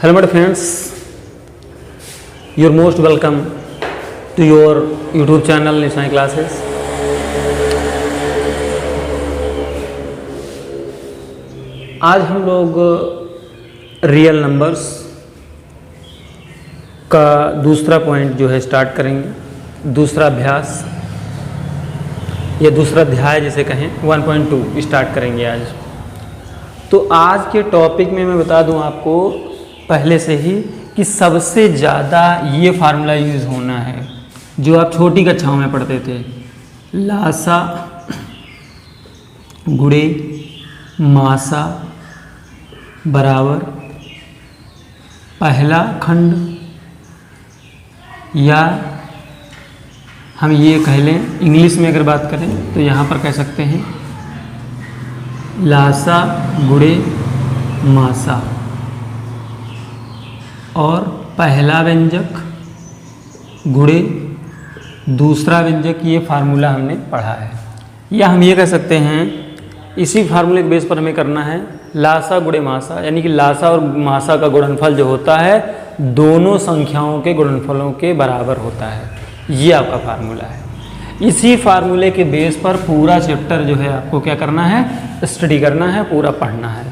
Hello my friends, you're most welcome to your YouTube channel Nishai Classes. आज हम लोग real numbers का दूसरा पॉइंट जो है स्टार्ट करेंगे। दूसरा अभ्यास या दूसरा अध्याय जिसे कहें 1.2 स्टार्ट करेंगे आज। तो आज के टॉपिक में मैं बता दूं आपको पहले से ही कि सबसे ज़्यादा ये फार्मूला यूज़ होना है जो आप छोटी कक्षाओं में पढ़ते थे। लासा गुणे मासा बराबर पहला खंड, या हम ये कह लें इंग्लिश में अगर बात करें तो यहाँ पर कह सकते हैं लासा गुणे मासा, और पहला व्यंजक गुणे दूसरा व्यंजक, ये फार्मूला हमने पढ़ा है। या हम ये कह सकते हैं इसी फार्मूले के बेस पर हमें करना है लासा गुणे मासा, यानी कि लासा और मासा का गुणनफल जो होता है दोनों संख्याओं के गुणनफलों के बराबर होता है। ये आपका फार्मूला है। इसी फार्मूले के बेस पर पूरा चैप्टर जो है आपको क्या करना है, स्टडी करना है, पूरा पढ़ना है।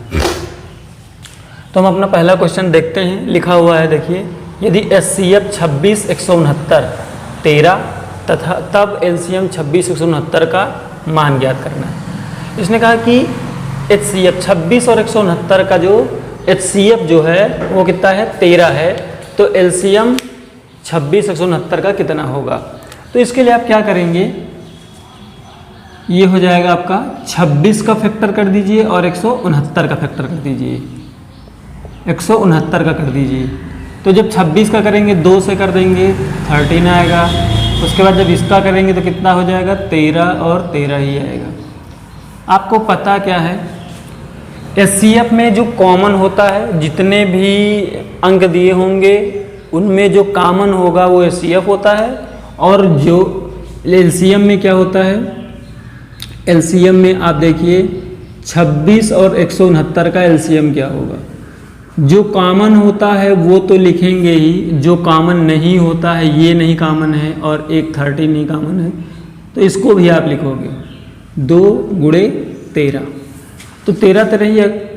तो हम अपना पहला क्वेश्चन देखते हैं। लिखा हुआ है, देखिए, यदि HCF 26 169 13 तथा तब LCM 26 169 का मान ज्ञात करना है। इसने कहा कि HCF 26 और 169 का जो HCF जो है वो कितना है, 13 है, तो LCM 26 169 का कितना होगा। तो इसके लिए आप क्या करेंगे, ये हो जाएगा आपका 26 का फैक्टर कर दीजिए और 169 का फैक्टर कर दीजिए, 169 का कर दीजिए। तो जब 26 का करेंगे 2 से कर देंगे 13 आएगा। उसके बाद जब इसका करेंगे तो कितना हो जाएगा, 13 और 13 ही आएगा। आपको पता क्या है, HCF में जो कॉमन होता है, जितने भी अंक दिए होंगे उनमें जो कॉमन होगा वो HCF होता है। और जो LCM में क्या होता है, LCM में आप देखिए 26 और 169 का LCM क्या होगा। जो कॉमन होता है वो तो लिखेंगे ही, जो कॉमन नहीं होता है, ये नहीं कॉमन है और एक 13 नहीं कॉमन है, तो इसको भी आप लिखोगे 2 गुणे 13। तो 13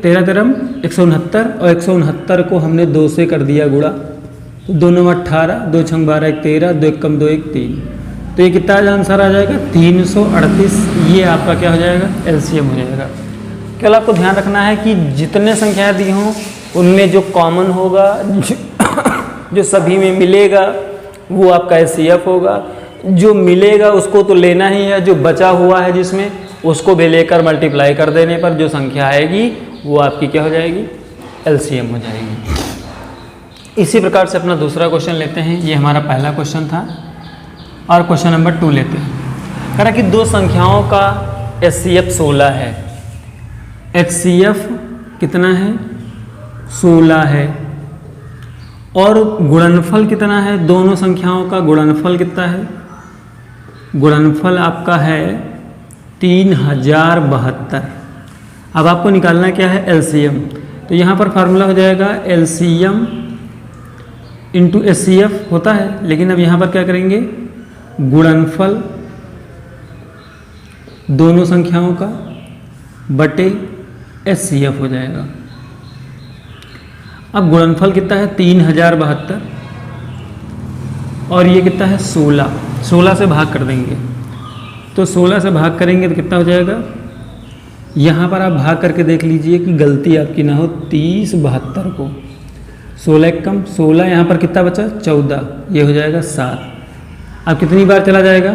13 169 और 169 को हमने 2 से कर दिया गुणा, तो 2 9 18, 2 6 12 1 13, 2 1 2 1 3। तो ये कितना आंसर आ जाएगा, 338। ये आपका क्या हो जाएगा, LCM हो जाएगा। केवल आपको ध्यान रखना है कि जितने संख्याएं दी हों उनमें जो कॉमन होगा, जो सभी में मिलेगा वो आपका HCF होगा। जो मिलेगा उसको तो लेना ही है, जो बचा हुआ है जिसमें उसको भी लेकर मल्टीप्लाई कर देने पर जो संख्या आएगी वो आपकी क्या हो जाएगी, LCM हो जाएगी। इसी प्रकार से अपना दूसरा क्वेश्चन लेते हैं। ये हमारा पहला क्वेश्चन था और क्वेश्चन नंबर 2 लेते हैं। कह रहा कि दो संख्याओं का HCF 16 है। HCF कितना है, 16 है, और गुणनफल कितना है, दोनों संख्याओं का गुणनफल कितना है, गुणनफल आपका है 3072। अब आपको निकालना क्या है, LCM। तो यहाँ पर फार्मूला हो जाएगा LCM इंटू HCF होता है, लेकिन अब यहाँ पर क्या करेंगे, गुणनफल दोनों संख्याओं का बटे HCF हो जाएगा। अब गुणनफल कितना है 3072 और ये कितना है 16 से भाग कर देंगे। तो 16 से भाग करेंगे तो कितना हो जाएगा, यहाँ पर आप भाग करके देख लीजिए कि गलती आपकी ना हो। 30 72 को 16 कम 16, यहाँ पर कितना बचा 14, ये हो जाएगा 7। अब कितनी बार चला जाएगा,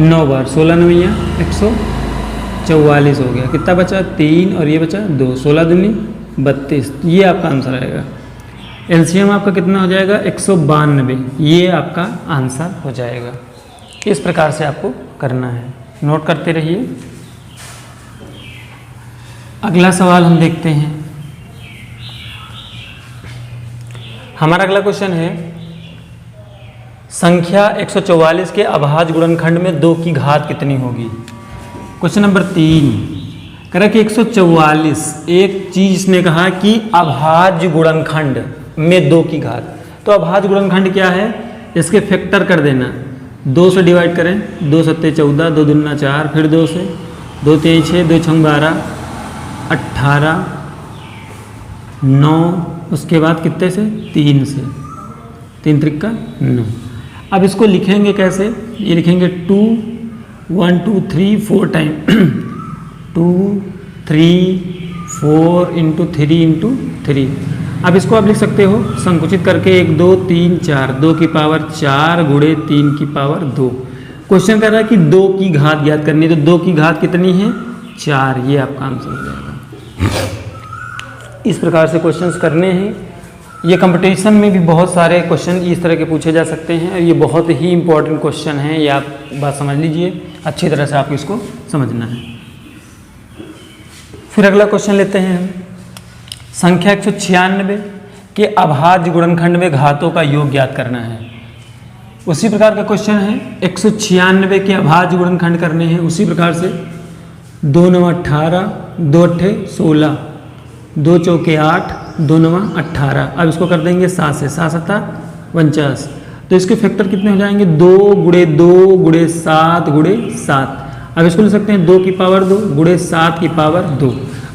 9 बार। 16 9 144 हो गया। कितना बचा, 3 और ये बचा 2, 16 दूनी 32। ये आपका आंसर आएगा। LCM आपका कितना हो जाएगा, 192। ये आपका आंसर हो जाएगा। इस प्रकार से आपको करना है, नोट करते रहिए। अगला सवाल हम देखते हैं। हमारा अगला क्वेश्चन है, संख्या 144 के अभाज्य गुणनखंड में 2 की घात कितनी होगी। क्वेश्चन नंबर 3 कह रहा कि 144 एक चीज इसने कहा कि अभाज्य गुणनखंड में 2 की घात। तो अभाज्य गुणनखंड क्या है, इसके फैक्टर कर देना, 2 से डिवाइड करें, 2 सत्ते 14, 2 दूना 4, फिर 2 से, 2 3 6, 2 6 12, 18, 9, उसके बाद कितने से 3 से, 3 त्रिक 9। अब इसको लिखेंगे कैसे, ये लिखेंगे 2 1 2 3 4 टाइम 2 3 4 इंटू 3 इंटू 3। अब इसको आप लिख सकते हो संकुचित करके 1 2 3 4, 2 की पावर 4 गुणे 3 की पावर 2। क्वेश्चन कर रहा है कि 2 की घात ज्ञात करनी है, तो 2 की घात कितनी है 4, ये आपका आंसर हो जाएगा। इस प्रकार से क्वेश्चंस करने हैं। ये कंपटीशन में भी बहुत सारे क्वेश्चन इस तरह के पूछे जा सकते हैं और ये बहुत ही इंपॉर्टेंट क्वेश्चन है, ये आप बात समझ लीजिए, अच्छी तरह से आपको इसको समझना है। फिर अगला क्वेश्चन लेते हैं हम, संख्या 196 के अभाज्य गुणनखंड में घातों का योग ज्ञात करना है। उसी प्रकार का क्वेश्चन है, 196 के अभाज्य गुणनखंड करने हैं उसी प्रकार से, 2 9 18, 2 8 16, 2 चौके 8, 2 9 18। अब इसको कर देंगे 7 से, 7 7 49। तो इसके फैक्टर कितने हो जाएंगे, 2 गुणे 2 गुणे 7 गुणे 7। अब इसको ले सकते हैं 2 की पावर 2 गुणे 7 की पावर 2।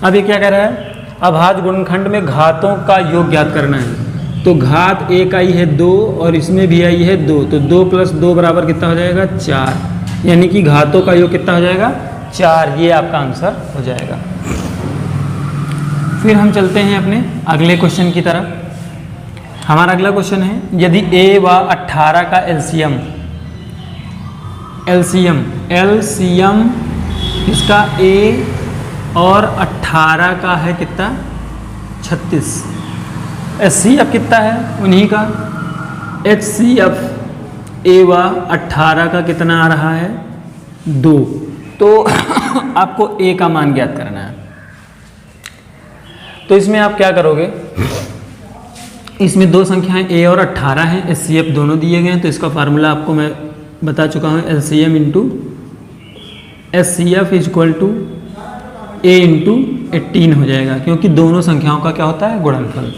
अब ये क्या कह रहा है, अभाज्य गुणनखंड में घातों का योग ज्ञात करना है। तो घात एक आई है 2 और इसमें भी आई है 2, तो 2 + 2 बराबर कितना हो जाएगा 4, यानी कि घातों का योग कितना हो जाएगा 4, ये आपका आंसर हो जाएगा। फिर हम चलते हैं अपने अगले क्वेश्चन की तरफ। हमारा अगला क्वेश्चन है, यदि a व 18 का एलसीएम इसका a और 18 का है कितना 36, HCF कितना है उन्हीं का, HCF a व 18 का कितना आ रहा है 2। तो आपको a का मान ज्ञात करना है। तो इसमें आप क्या करोगे, इसमें 2 संख्याएं a और 18 हैं, HCF दोनों दिए गए हैं। तो इसका फार्मूला आपको मैं बता चुका हूँ, LCM into HCF equal to a into 18 हो जाएगा, क्योंकि दोनों संख्याओं का क्या होता है गुणनफल।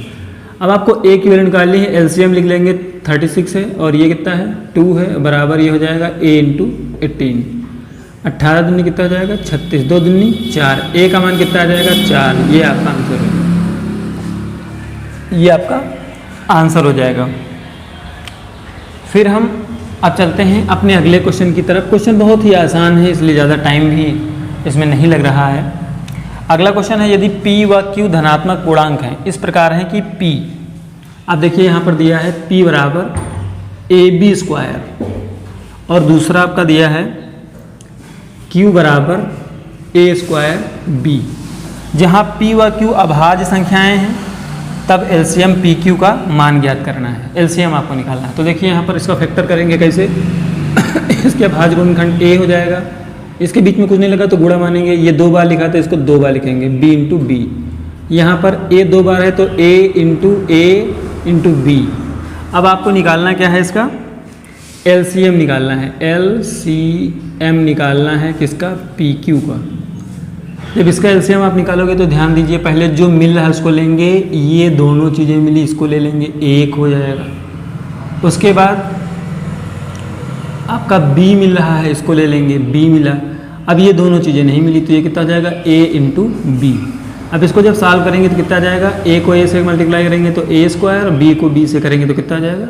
अब आपको a की वैल्यू निकालनी है, LCM लिख लेंगे 36 है और ये कितना है 2 है, बराबर ये हो जाएगा a इंटू 18। 18 दूनी कितना हो जाएगा 36, 2 दूनी 4, a का मान कितना आ जाएगा 4, ये आपका आंसर है, ये आपका आंसर हो जाएगा। फिर हम अब चलते हैं अपने अगले क्वेश्चन की तरफ। क्वेश्चन बहुत ही आसान है, इसलिए ज़्यादा टाइम भी इसमें नहीं लग रहा है। अगला क्वेश्चन है, यदि p व q धनात्मक पूर्णांक हैं, इस प्रकार है कि p, आप देखिए यहाँ पर दिया है p बराबर AB² और दूसरा आपका दिया है q बराबर A²B। जहाँ p व q अभाज्य संख्याएं हैं तब LCM PQ का मान ज्ञात करना है, LCM आपको निकालना है। तो देखिए यहाँ पर इसका फैक्टर करेंगे कैसे इसके अभाज्य गुणनखंड A हो जाएगा, इसके बीच में कुछ नहीं लगा तो गुणा मानेंगे, ये 2 बार लिखा तो इसको 2 बार लिखेंगे, B इंटू B। यहाँ पर A 2 बार है तो A इंटू B। अब आपको निकालना क्या है, इसका LCM निकालना है, LCM निकालना है किसका PQ का। जब इसका LCM आप निकालोगे तो ध्यान दीजिए, पहले जो मिल रहा है उसको लेंगे, ये दोनों चीज़ें मिली इसको ले लेंगे, 1 हो जाएगा। उसके बाद आपका B मिल रहा है, इसको ले लेंगे, B मिला। अब ये दोनों चीज़ें नहीं मिली तो ये कितना आ जाएगा A इंटू B। अब इसको जब सॉल्व करेंगे तो कितना आ जाएगा, A को A से मल्टीप्लाई करेंगे तो A² और B को B से करेंगे तो कितना आ जाएगा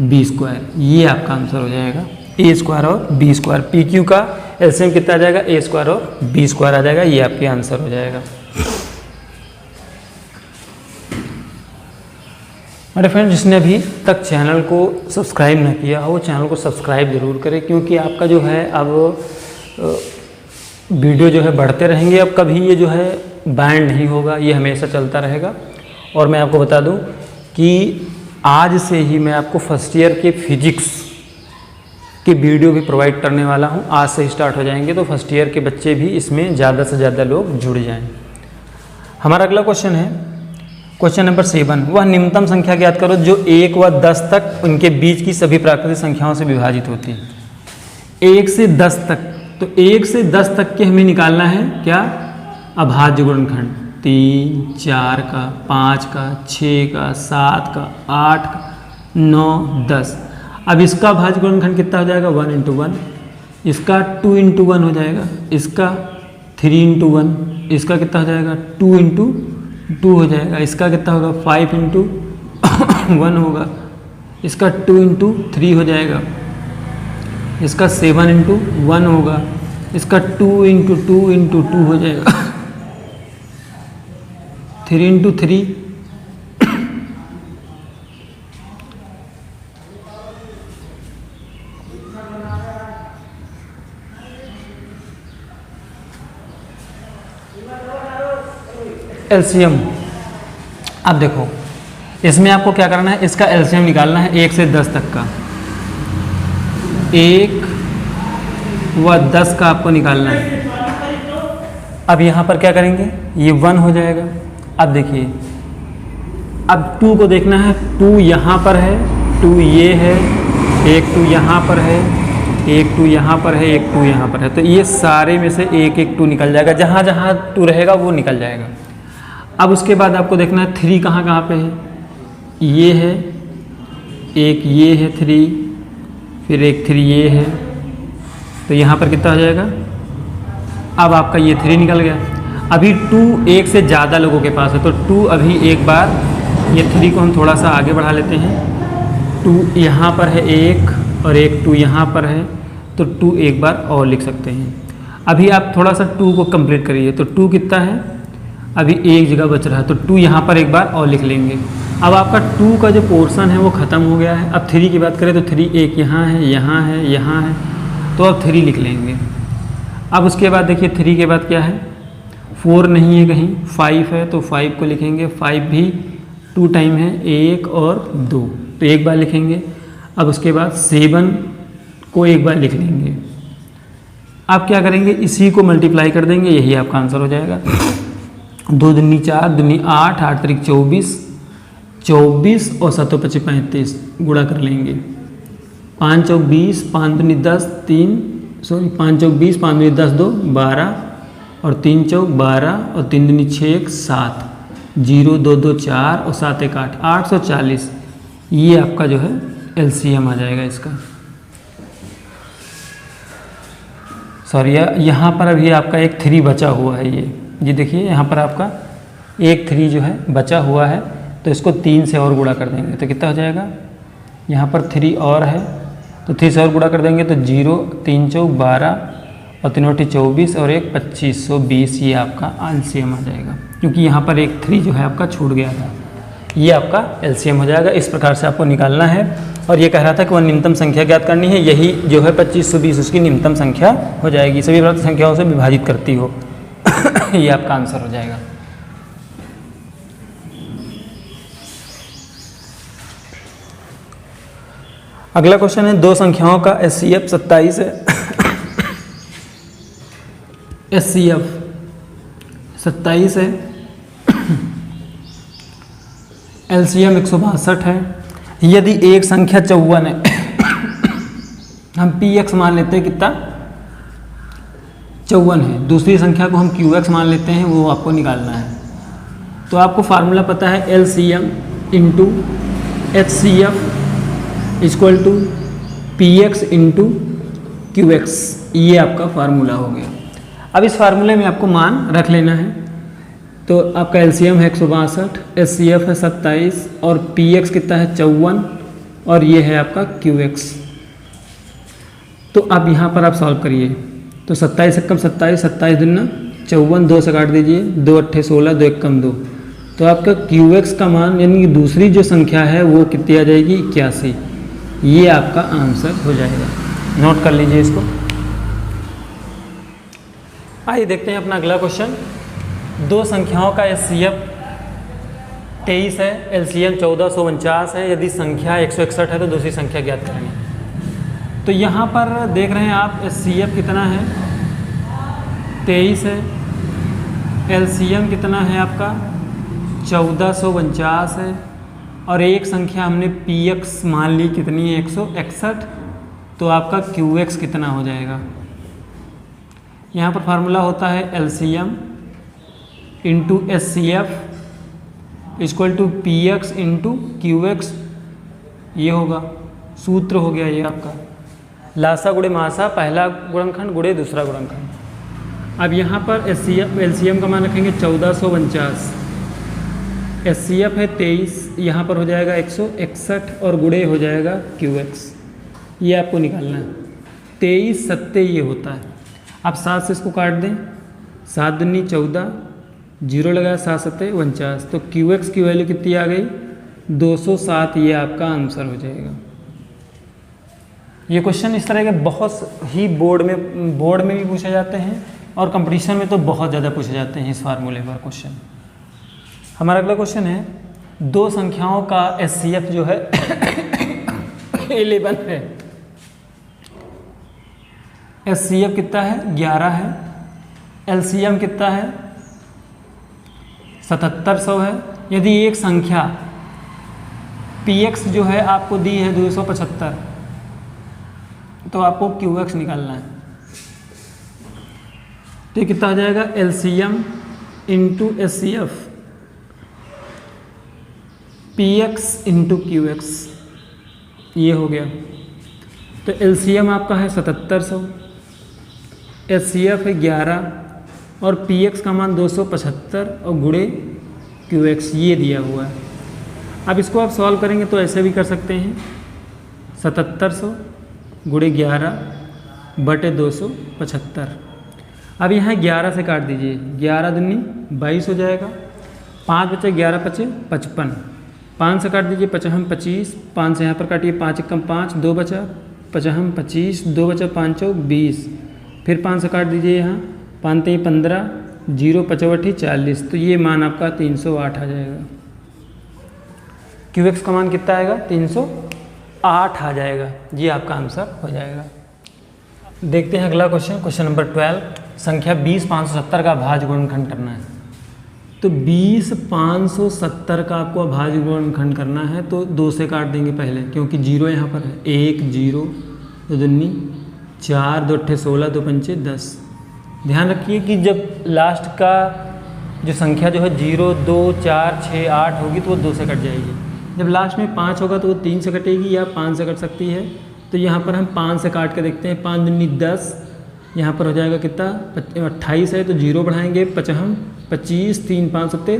B²। ये आपका आंसर हो जाएगा, A² और B²। PQ का LCM कितना आ जाएगा, A² और B² आ जाएगा, ये आपके आंसर हो जाएगा। मेरे फ्रेंड, जिसने अभी तक चैनल को सब्सक्राइब ना किया हो वो चैनल को सब्सक्राइब ज़रूर करें, क्योंकि आपका जो है अब वीडियो जो है बढ़ते रहेंगे, अब कभी ये जो है बैंड नहीं होगा, ये हमेशा चलता रहेगा। और मैं आपको बता दूं कि आज से ही मैं आपको फर्स्ट ईयर के फिजिक्स की वीडियो भी प्रोवाइड करने वाला हूं, आज से ही स्टार्ट हो जाएंगे, तो फर्स्ट ईयर के बच्चे भी इसमें ज़्यादा से ज़्यादा लोग जुड़ जाएं। हमारा अगला क्वेश्चन है, क्वेश्चन नंबर 7, वह निम्नतम संख्या ज्ञात करो जो 1 व 10 तक उनके बीच की सभी प्राकृतिक संख्याओं से विभाजित होती है। 1 से 10 तक, तो 1 से 10 तक के हमें निकालना है क्या अभाज्य गुणनखंड 3, 4 का, 5 का, 6 का, 7 का, 8 का, 9, 10। अब इसका भाज्य गुणनखंड कितना हो जाएगा? 1 × 1। इसका 2 × 1 हो जाएगा। इसका 3 × 1। इसका कितना हो जाएगा? 2 × 2 हो जाएगा। इसका कितना होगा? 5 × 1 होगा। इसका 2 × 3 हो जाएगा। इसका 7 × 1 होगा। इसका 2 × 2 × 2 हो जाएगा। 3 × 3 एलसीएम। अब देखो इसमें आपको क्या करना है, इसका एलसीएम निकालना है 1 से 10 तक का। 1 व 10 का आपको निकालना है। अब यहाँ पर क्या करेंगे, ये 1 हो जाएगा। अब देखिए, अब 2 को देखना है। 2 यहाँ पर है, 2 ये है, एक 2 यहाँ पर है, एक 2 यहाँ पर है, एक 2 यहाँ पर है। तो ये सारे में से एक एक 2 निकल जाएगा। जहाँ जहाँ 2 रहेगा वो निकल जाएगा। अब उसके बाद आपको देखना है 3 कहाँ कहाँ पे है। ये है, एक ये है 3, फिर एक 3 ये है। तो यहाँ पर कितना हो जाएगा? अब आपका ये 3 निकल गया। अभी 2 एक से ज़्यादा लोगों के पास है, तो 2 अभी एक बार ये 3 को हम थोड़ा सा आगे बढ़ा लेते हैं। 2 यहाँ पर है एक, और एक 2 यहाँ पर है, तो 2 एक बार और लिख सकते हैं। अभी आप थोड़ा सा 2 को कंप्लीट करिए। तो 2 कितना है? अभी एक जगह बच रहा है, तो 2 यहाँ पर एक बार और लिख लेंगे। अब आपका 2 का जो पोर्शन है वो ख़त्म हो गया है। अब 3 की बात करें तो 3 एक यहाँ है, यहाँ है, यहाँ है, तो अब 3 लिख लेंगे। अब उसके बाद देखिए 3 के बाद क्या है? 4 नहीं है कहीं, 5 है, तो 5 को लिखेंगे। 5 भी 2 टाइम है, 1 और 2, तो एक बार लिखेंगे। अब उसके बाद 7 को एक बार लिख लेंगे। अब क्या करेंगे, इसी को मल्टीप्लाई कर देंगे, यही आपका आंसर हो जाएगा। 2 दूनी 4, दूनी 8, 8 त्रिक 24, 24 और 7 25 35 गुणा कर लेंगे। 5 चौक 20, 5 दूनी 10, 5 चौक 20, 5 दूनी 10, 2 12, और 3 चौक 12, और 3 दूनी 6, 7, 0 2 2 4, और 7 1 8, 840। ये आपका जो है एलसीएम आ जाएगा इसका। सॉरी, यहाँ पर अभी आपका एक 3 बचा हुआ है। ये देखिए यहाँ पर आपका एक 3 जो है बचा हुआ है, तो इसको 3 से और गुणा कर देंगे तो कितना हो जाएगा? यहाँ पर 3 और है, तो 3 से और गुणा कर देंगे तो 0, 3 चौक 12, और 3 8 24, और 1 2520। ये आपका एलसीएम आ जाएगा, क्योंकि यहाँ पर एक 3 जो है आपका छूट गया था। ये आपका एलसीएम हो जाएगा। इस प्रकार से आपको निकालना है। और ये कह रहा था कि वह न्यूनतम संख्या ज्ञात करनी है, यही जो है 2520 उसकी न्यूनतम संख्या हो जाएगी। सभी प्राप्त संख्याओं से विभाजित करती हो। ये आपका आंसर हो जाएगा। अगला क्वेश्चन है, 2 संख्याओं का एचसीएफ 27 है। एचसीएफ 27 है, एलसीएम 162 है। यदि एक संख्या 54 है, हम px मान लेते हैं कितना? 54 है। दूसरी संख्या को हम qx मान लेते हैं, वो आपको निकालना है। तो आपको फार्मूला पता है, LCM into HCF equal to px into qx। ये आपका फार्मूला हो गया। अब इस फार्मूले में आपको मान रख लेना है। तो आपका एलसीएम है 162, एचसीएफ है 27, और px कितना है? 54, और ये है आपका qx। तो अब यहाँ पर आप सॉल्व करिए। तो 27 कम 27, 27 दूना 54, 2 से काट दीजिए, 2 8 16, 2 1 कम 2। तो आपका qx का मान यानी कि दूसरी जो संख्या है वो कितनी आ जाएगी? 81। ये आपका आंसर हो जाएगा। नोट कर लीजिए इसको। आइए देखते हैं अपना अगला क्वेश्चन। 2 संख्याओं का एचसीएफ 23 है, एलसीएम 1449 है। यदि संख्या 161 है तो दूसरी संख्या ज्ञात करेंगे। तो यहाँ पर देख रहे हैं आप, एचसीएफ कितना है? 23 है। एलसीएम कितना है आपका? 1449 है। और एक संख्या हमने px मान ली, कितनी है? 161। तो आपका qx कितना हो जाएगा? यहाँ पर फार्मूला होता है LCM into SCF equal to PX into QX, ये होगा सूत्र हो गया ये आपका। लासा गुणे मासा पहला गुणनखंड गुणे दूसरा गुणनखंड। अब यहाँ पर LCM का मान रखेंगे 1449, SCF है 23, यहाँ पर हो जाएगा 161 और गुणे हो जाएगा QX, ये आपको निकालना है। 23 सत्ते ये होता है। अब 7 से इसको काट दें, 7 दूनी 14, 0 लगाया 7 सत्ते 49, तो QX की वैल्यू कितनी आ गई 207, ये आपका आंसर हो जाएगा। ये क्वेश्चन इस तरह के बहुत ही बोर्ड में भी पूछे जाते हैं और कंपटीशन में तो बहुत ज़्यादा पूछे जाते हैं इस फार्मूले पर क्वेश्चन। हमारा अगला क्वेश्चन है, दो संख्याओं का SCF जो है 11 है, SCF कितना है 11 है, LCM कितना है 7700 है। यदि एक संख्या PX जो है आपको दी है 275, तो आपको QX निकालना है। तो ये कितना हो जाएगा LCM into SCF PX into QX, ये हो गया। तो LCM आपका है 7700, SCF है 11 और PX का मान 275 और गुणे QX ये दिया हुआ है। अब इसको आप सॉल्व करेंगे तो ऐसे भी कर सकते हैं, 7700 गुणे 11 बटे 275। अब यहाँ 11 से काट दीजिए, 11 दूनी 22 हो जाएगा, 5 बचे 11 बचे 55, 5 से काट दीजिए 55 25, 5 से यहाँ पर काटिए 5 एकम 5, 2 बचा 55 25, 2 बचा 5 चौक 20, फिर 5 से काट दीजिए यहाँ 5 3 15, 0 55 40, तो ये मान आपका 308 आ जाएगा। QX का मान कितना आएगा 308 आ जाएगा, ये आपका आंसर हो जाएगा। देखते हैं अगला क्वेश्चन, क्वेश्चन नंबर 12, संख्या 20 570 का भाज्य गुणनखंड करना है। तो 20 570 का आपको अभाज्य गुणनखंड करना है, तो 2 से काट देंगे पहले, क्योंकि 0 यहाँ पर है, 1 0 2 दूनी 4 2 अट्ठे 16 2 पंचे 10। ध्यान रखिए कि जब लास्ट का जो संख्या जो है 0 2 4 6 8 होगी तो वो 2 से कट जाएगी। जब लास्ट में 5 होगा तो वो 3 से कटेगी या 5 से कट सकती है। तो यहाँ पर हम 5 से काट के देखते हैं, 5 दूनी 10, यहाँ पर हो जाएगा कितना 28 है, तो 0 बढ़ाएंगे 55 25, 3 5 7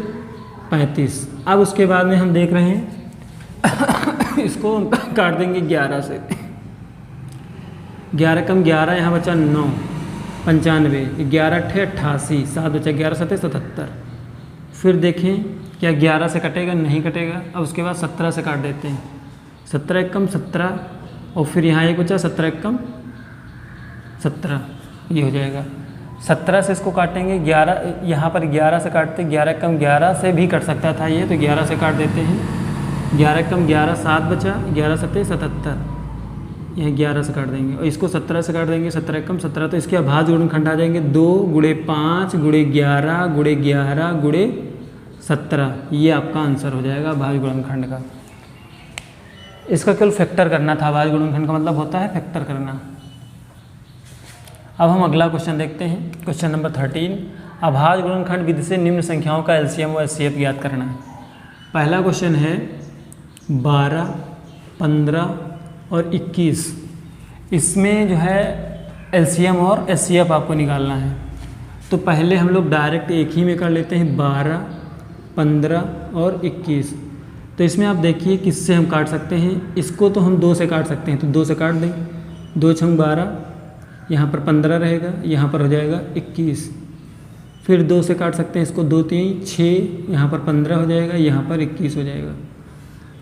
35। अब उसके बाद में हम देख रहे हैं इसको काट देंगे 11 से, 11 कम 11, यहाँ बचा 9 95, 11 अट्ठे 88, 7 बचा 11 7 77। फिर देखें क्या 11 से कटेगा, नहीं कटेगा। अब उसके बाद 17 से काट देते हैं, 17 एकम 17 और फिर यहाँ एक बचा 17 एकम 17, ये हो जाएगा। 17 से इसको काटेंगे, 11 यहाँ पर 11 से काटते, 11 कम 11 से भी कट सकता था ये, तो 11 से काट देते हैं, 11 कम 11 7 बचा, 11 7 77, यहाँ 11 से काट देंगे और इसको 17 से काट देंगे, 17 कम 17, तो इसके अभाज्य गुणनखंड आ जाएंगे 2 गुणे 5 गुणे 11 गुणे 11 गुणे 17, ये आपका आंसर हो जाएगा अभाज्य गुणनखंड का। इसका केवल फैक्टर करना था, अभाज्य गुणनखंड का मतलब होता है फैक्टर करना। अब हम अगला क्वेश्चन देखते हैं, क्वेश्चन नंबर 13, अभाज्य गुणनखंड विधि से निम्न संख्याओं का LCM और SCF ज्ञात करना है। पहला क्वेश्चन है 12 15 और 21, इसमें जो है LCM और SCF आपको निकालना है। तो पहले हम लोग डायरेक्ट एक ही में कर लेते हैं, 12 15 और 21। तो इसमें आप देखिए किससे हम काट सकते हैं, इसको तो हम 2 से काट सकते हैं, तो 2 से काट दें, 2 छंग 12, यहाँ पर 15 रहेगा, यहाँ पर हो जाएगा 21। फिर 2 से काट सकते हैं इसको, 2 3 6, यहाँ पर 15 हो जाएगा, यहाँ पर 21 हो जाएगा।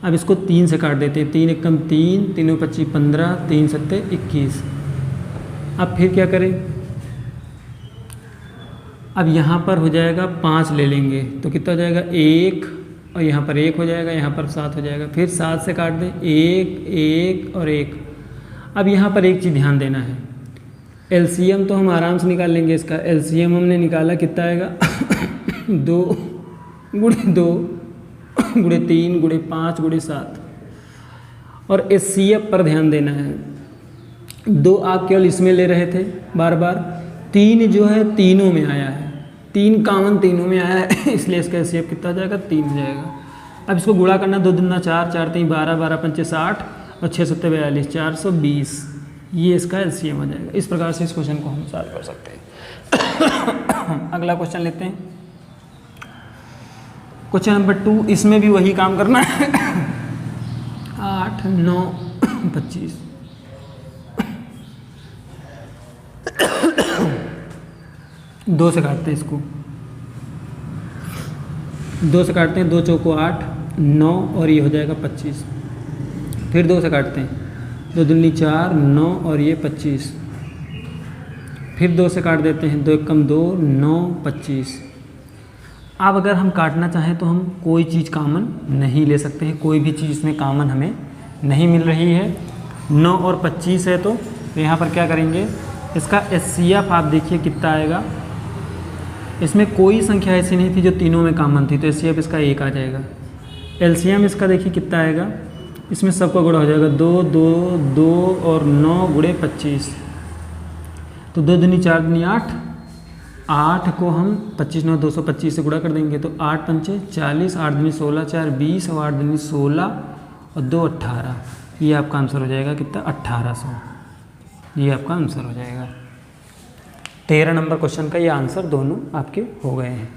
अब इसको 3 से काट देते हैं, 3 एकम 3, 3 25 15, 3 7 21। अब फिर क्या करें, अब यहाँ पर हो जाएगा 5 ले लेंगे, तो कितना हो जाएगा 1 और यहाँ पर 1 हो जाएगा, यहाँ पर 7 हो जाएगा। फिर 7 से काट दें, 1 1 और 1। अब यहाँ पर एक चीज़ ध्यान देना है, LCM तो हम आराम से निकाल लेंगे, इसका LCM हमने निकाला कितना आएगा 2 गुणे 2 गुणे 3 गुणे 5 गुणे 7। और SCF पर ध्यान देना है, 2 आप केवल इसमें ले रहे थे बार बार, 3 जो है तीनों में आया है, 3 कॉमन तीनों में आया है इसलिए इसका एलसीएम कितना हो जाएगा 3 हो जाएगा। अब इसको गुणा करना, 2 दूना 4, 4 3 12, 12 पंचे 60 और 6 सत्ते 42, 420, ये इसका एलसीएम हो जाएगा। इस प्रकार से इस क्वेश्चन को हम सॉल्व कर सकते हैं। अगला क्वेश्चन लेते हैं, क्वेश्चन नंबर 2। इसमें भी वही काम करना है। 8 9 25, दो से काटते हैं इसको, 2 से काटते हैं, 2 चौको 8 9 और ये हो जाएगा 25। फिर 2 से काटते हैं, 2 दूनी 4 9 और ये 25। फिर 2 से काट देते हैं, 2 एक कम 2 9 25। अब अगर हम काटना चाहें तो हम कोई चीज़ कॉमन नहीं ले सकते हैं, कोई भी चीज़ इसमें कॉमन हमें नहीं मिल रही है। 9 और 25 है तो यहाँ पर क्या करेंगे, इसका एचसीएफ आप देखिए कितना आएगा। इसमें कोई संख्या ऐसी नहीं थी जो तीनों में कॉमन थी, तो एचसीएफ इसका 1 आ जाएगा। एलसीएम इसका देखिए कितना आएगा, इसमें सबका गुणा हो जाएगा, 2 2 2 और 9 गुणे 25। तो 2 दूनी 4 दूनी 8, 8 को हम 25 9 225 से गुणा कर देंगे तो 8 पंचे 40, 8 दूनी 16 4 20 और 8 दूनी 16 और 2 18। ये आपका आंसर हो जाएगा कितना, 1800। ये आपका आंसर हो जाएगा। 13 नंबर क्वेश्चन का ये आंसर दोनों आपके हो गए हैं।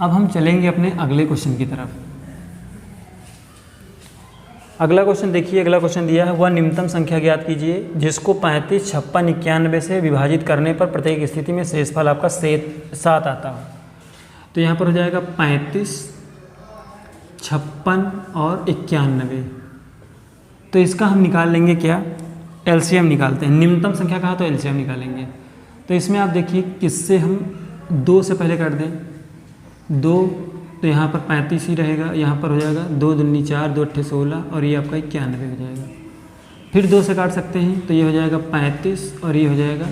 अब हम चलेंगे अपने अगले क्वेश्चन की तरफ। अगला क्वेश्चन देखिए, अगला क्वेश्चन दिया है, वह निम्नतम संख्या ज्ञात कीजिए जिसको 35 56 91 से विभाजित करने पर प्रत्येक स्थिति में शेषफल आपका 7 आता हो। तो यहाँ पर हो जाएगा 35 56 और 91। तो इसका हम निकाल लेंगे क्या, एलसीएम निकालते हैं। निम्नतम संख्या कहा तो एलसीएम निकालेंगे। तो इसमें आप देखिए किससे हम 2 से पहले काट दें, 2 तो यहाँ पर 35 ही रहेगा, यहाँ पर हो जाएगा 2 दूनी 4 2 अट्ठे 16 और ये आपका 91 हो जाएगा। फिर 2 से काट सकते हैं तो ये हो जाएगा 35 और ये हो जाएगा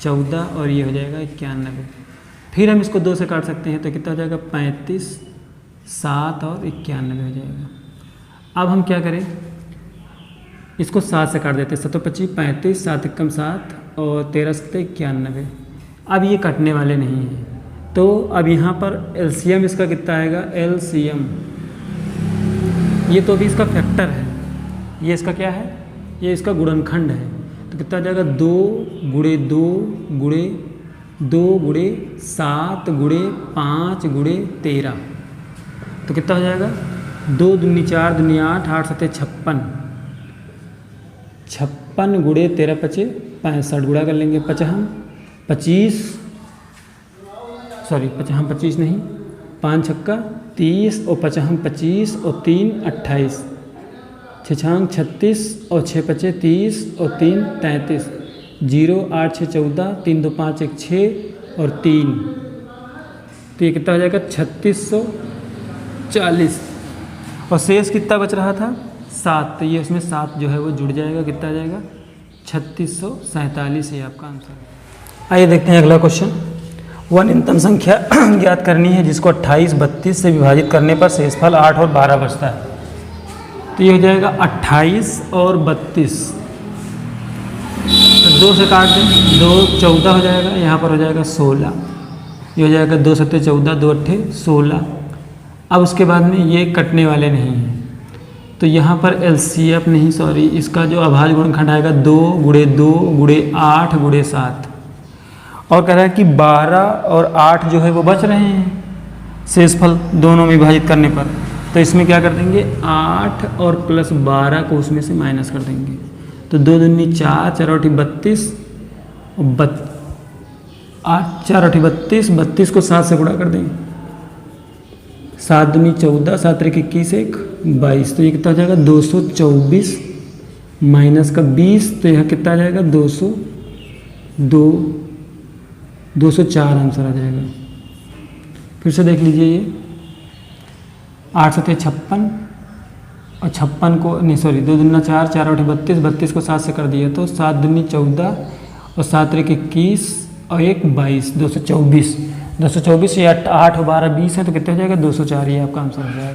14 और ये हो जाएगा 91। फिर हम इसको 2 से काट सकते हैं तो कितना हो जाएगा 35 7 और 91 हो जाएगा। अब हम क्या करें, इसको 7 से काट देते हैं, 7 25 35 7 एकम 7 और 13 7 91। अब ये कटने वाले नहीं हैं तो अब यहाँ पर एलसीएम इसका कितना आएगा, एलसीएम ये तो अभी इसका फैक्टर है, ये इसका क्या है, ये इसका गुणनखंड है। तो कितना आ जाएगा 2 गुणे 2 गुणे 2 गुणे 7 गुणे 5 गुणे 13। तो कितना हो जाएगा 2 दूनी 4 दूनी 8 8 7 56, 56 गुणे 13 पचे 65 गुणा कर लेंगे, 25 सॉरी 25 नहीं, 5 छक्का 30 और 25 और 3 28, 6 36 और 6 पचे 30 और 3 33, 0 8 6 14, 3 2 5 1 6 और 3। तो ये कितना हो जाएगा 3640 और शेष कितना बच रहा था 7। तो ये उसमें 7 जो है वो जुड़ जाएगा, कितना आ जाएगा 3647। ये आपका आंसर है। आइए देखते हैं अगला क्वेश्चन। वह निम्नतम संख्या ज्ञात करनी है जिसको 28 32 से विभाजित करने पर शेषफल 8 और 12 बचता है। तो ये हो जाएगा 28 और 32, तो 2 से काट दें, 2 14 हो जाएगा, यहाँ पर हो जाएगा 16, ये हो जाएगा 2 7 14 2 अट्ठे 16। अब उसके बाद में ये कटने वाले नहीं हैं तो यहाँ पर एलसीएफ नहीं सॉरी इसका जो अभाज्य गुणनखंड आएगा 2 गुणे 2 गुणे 8 गुणे 7 और कह रहा है कि 12 और 8 जो है वो बच रहे हैं शेषफल दोनों में विभाजित करने पर। तो इसमें क्या कर देंगे 8 और प्लस 12 को उसमें से माइनस कर देंगे। तो 2 दूनी 4 4 8 32 और 8 4 8 32, 32 को 7 से गुणा कर देंगे, 7 दूनी 14 7 3 21 1 22। तो ये कितना हो जाएगा 224 माइनस का 20, तो यह कितना आ जाएगा 204 आंसर आ जाएगा। फिर से देख लीजिए, ये 8 7 56 और 56 को नहीं सॉरी 2 दूना 4 4 8 32, 32 को 7 से कर दिया तो 7 दूनी 14 और 7 3 21 और 1 22, 224। 224 ये 8 और 12 20 है तो कितना हो जाएगा 204। ये आपका आंसर हो जाएगा।